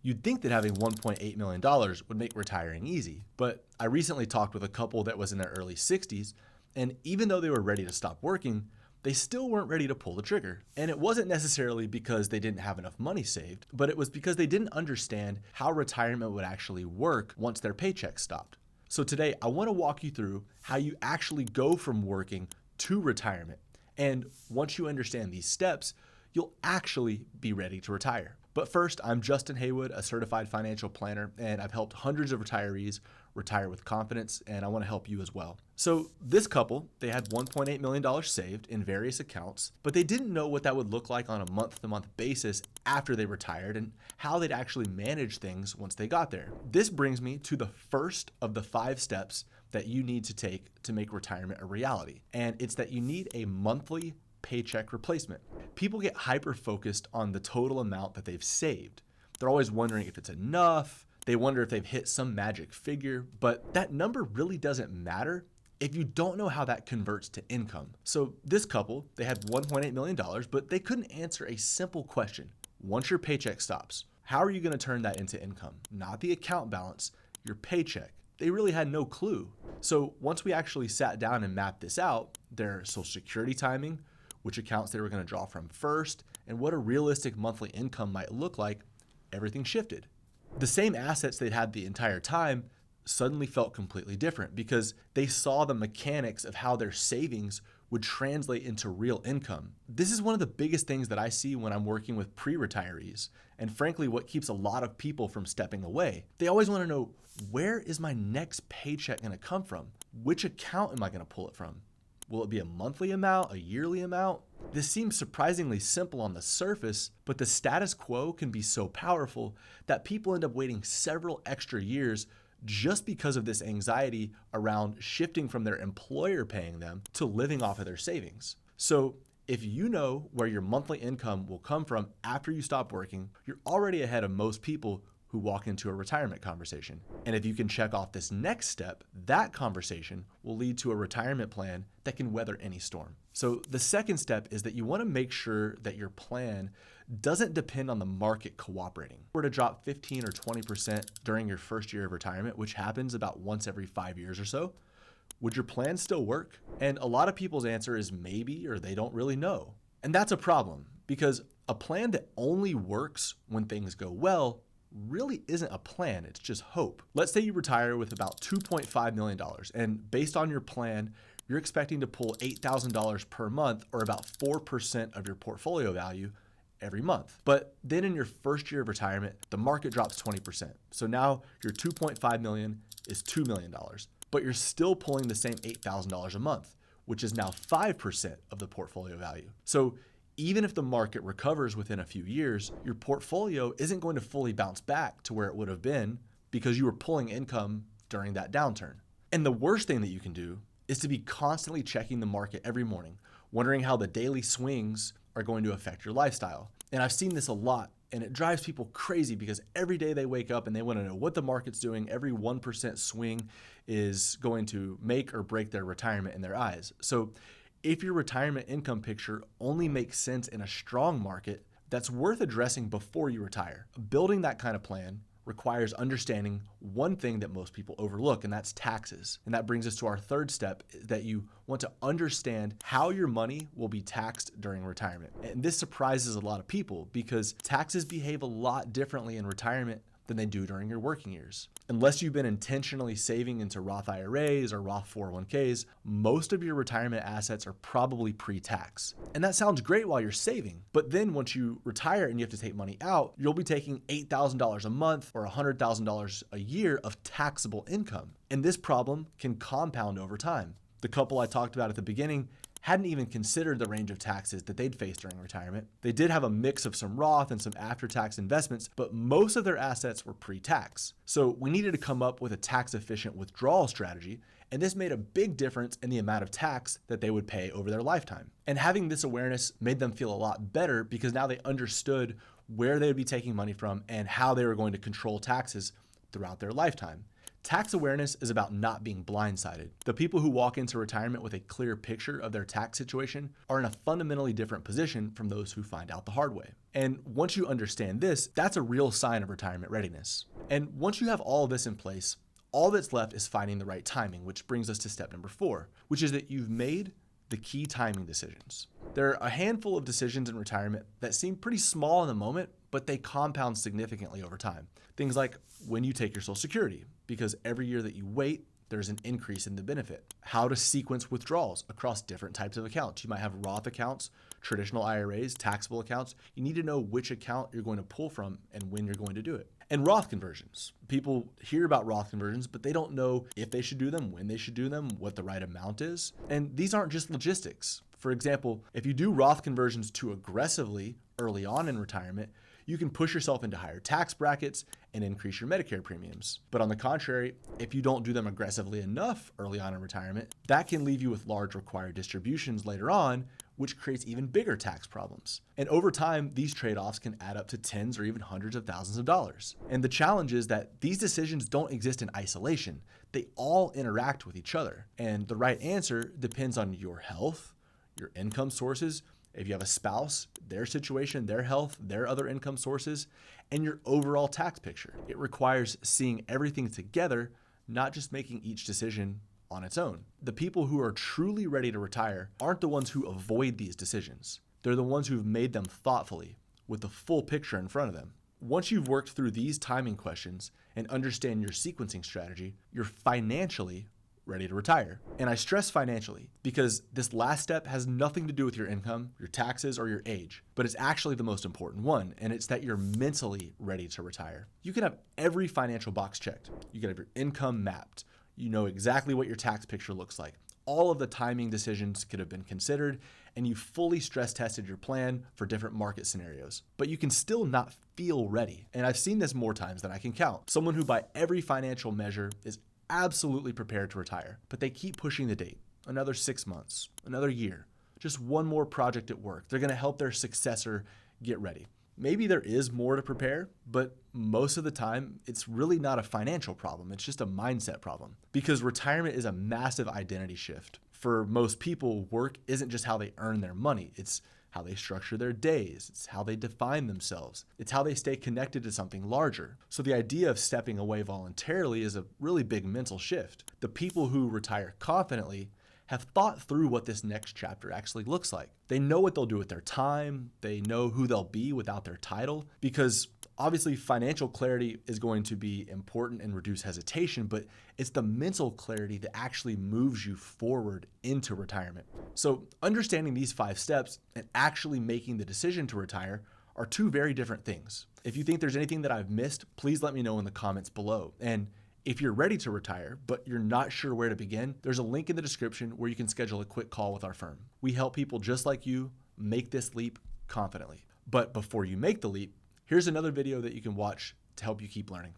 You'd think that having $1.8 million would make retiring easy, but I recently talked with a couple that was in their early 60s, and even though they were ready to stop working, they still weren't ready to pull the trigger. And it wasn't necessarily because they didn't have enough money saved, but it was because they didn't understand how retirement would actually work once their paycheck stopped. So today, I want to walk you through how you actually go from working to retirement. And once you understand these steps, you'll actually be ready to retire. But first, I'm Justin Haywood, a certified financial planner, and I've helped hundreds of retirees retire with confidence, and I want to help you as well. So this couple, they had $1.8 million saved in various accounts, but they didn't know what that would look like on a month-to-month basis after they retired and how they'd actually manage things once they got there. This brings me to the first of the 5 steps that you need to take to make retirement a reality, and it's that you need a monthly paycheck replacement. People get hyper-focused on the total amount that they've saved. They're always wondering if it's enough. They wonder if they've hit some magic figure, but that number really doesn't matter if you don't know how that converts to income. So this couple, they had $1.8 million, but they couldn't answer a simple question. Once your paycheck stops, how are you going to turn that into income? Not the account balance, your paycheck. They really had no clue. So once we actually sat down and mapped this out, their Social Security timing, which accounts they were going to draw from first, and what a realistic monthly income might look like, everything shifted. The same assets they'd had the entire time suddenly felt completely different because they saw the mechanics of how their savings would translate into real income. This is one of the biggest things that I see when I'm working with pre-retirees, and frankly, what keeps a lot of people from stepping away. They always want to know, where is my next paycheck going to come from? Which account am I going to pull it from? Will it be a monthly amount, a yearly amount? This seems surprisingly simple on the surface, but the status quo can be so powerful that people end up waiting several extra years just because of this anxiety around shifting from their employer paying them to living off of their savings. So if you know where your monthly income will come from after you stop working, you're already ahead of most people who walk into a retirement conversation. And if you can check off this next step, that conversation will lead to a retirement plan that can weather any storm. So the second step is that you want to make sure that your plan doesn't depend on the market cooperating. If you were to drop 15 or 20% during your first year of retirement, which happens about once every 5 years or so, would your plan still work? And a lot of people's answer is maybe, or they don't really know. And that's a problem because a plan that only works when things go well really isn't a plan, it's just hope. Let's say you retire with about $2.5 million, and based on your plan, you're expecting to pull $8,000 per month, or about 4% of your portfolio value every month. But then in your first year of retirement, the market drops 20%. So now your $2.5 million is $2 million, but you're still pulling the same $8,000 a month, which is now 5% of the portfolio value. So even if the market recovers within a few years, your portfolio isn't going to fully bounce back to where it would have been because you were pulling income during that downturn. And the worst thing that you can do is to be constantly checking the market every morning, wondering how the daily swings are going to affect your lifestyle. And I've seen this a lot, and it drives people crazy because every day they wake up and they want to know what the market's doing. Every 1% swing is going to make or break their retirement in their eyes. So if your retirement income picture only makes sense in a strong market, that's worth addressing before you retire. Building that kind of plan requires understanding one thing that most people overlook, and that's taxes. And that brings us to our third step, that you want to understand how your money will be taxed during retirement. And this surprises a lot of people because taxes behave a lot differently in retirement than they do during your working years. Unless you've been intentionally saving into Roth IRAs or Roth 401ks, most of your retirement assets are probably pre-tax. And that sounds great while you're saving, but then once you retire and you have to take money out, you'll be taking $8,000 a month or $100,000 a year of taxable income. And this problem can compound over time. The couple I talked about at the beginning hadn't even considered the range of taxes that they'd face during retirement. They did have a mix of some Roth and some after-tax investments, but most of their assets were pre-tax. So we needed to come up with a tax-efficient withdrawal strategy, and this made a big difference in the amount of tax that they would pay over their lifetime. And having this awareness made them feel a lot better because now they understood where they would be taking money from and how they were going to control taxes throughout their lifetime. Tax awareness is about not being blindsided. The people who walk into retirement with a clear picture of their tax situation are in a fundamentally different position from those who find out the hard way. And once you understand this, that's a real sign of retirement readiness. And once you have all of this in place, all that's left is finding the right timing, which brings us to step number 4, which is that you've made the key timing decisions. There are a handful of decisions in retirement that seem pretty small in the moment, but they compound significantly over time. Things like when you take your Social Security, because every year that you wait, there's an increase in the benefit. How to sequence withdrawals across different types of accounts. You might have Roth accounts, traditional IRAs, taxable accounts. You need to know which account you're going to pull from and when you're going to do it. And Roth conversions. People hear about Roth conversions, but they don't know if they should do them, when they should do them, what the right amount is. And these aren't just logistics. For example, if you do Roth conversions too aggressively early on in retirement, you can push yourself into higher tax brackets and increase your Medicare premiums. But on the contrary, if you don't do them aggressively enough early on in retirement, that can leave you with large required distributions later on, which creates even bigger tax problems. And over time, these trade-offs can add up to tens or even hundreds of thousands of dollars. And the challenge is that these decisions don't exist in isolation. They all interact with each other. And the right answer depends on your health, your income sources, if you have a spouse, their situation, their health, their other income sources, and your overall tax picture. It requires seeing everything together, not just making each decision on its own. The people who are truly ready to retire aren't the ones who avoid these decisions. They're the ones who've made them thoughtfully, with the full picture in front of them. Once you've worked through these timing questions and understand your sequencing strategy, you're financially ready to retire. And I stress financially because this last step has nothing to do with your income, your taxes, or your age, but it's actually the most important one, and it's that you're mentally ready to retire. You can have every financial box checked. You can have your income mapped. You know exactly what your tax picture looks like. All of the timing decisions could have been considered, and you fully stress tested your plan for different market scenarios. But you can still not feel ready. And I've seen this more times than I can count. Someone who by every financial measure is absolutely prepared to retire, but they keep pushing the date. Another 6 months, another year, just one more project at work. They're gonna help their successor get ready. Maybe there is more to prepare, but most of the time, it's really not a financial problem. It's just a mindset problem because retirement is a massive identity shift. For most people, work isn't just how they earn their money. It's how they structure their days. It's how they define themselves. It's how they stay connected to something larger. So the idea of stepping away voluntarily is a really big mental shift. The people who retire confidently have thought through what this next chapter actually looks like. They know what they'll do with their time. They know who they'll be without their title, because obviously financial clarity is going to be important and reduce hesitation, but it's the mental clarity that actually moves you forward into retirement. So understanding these 5 steps and actually making the decision to retire are 2 very different things. If you think there's anything that I've missed, please let me know in the comments below. And if you're ready to retire, but you're not sure where to begin, there's a link in the description where you can schedule a quick call with our firm. We help people just like you make this leap confidently. But before you make the leap, here's another video that you can watch to help you keep learning.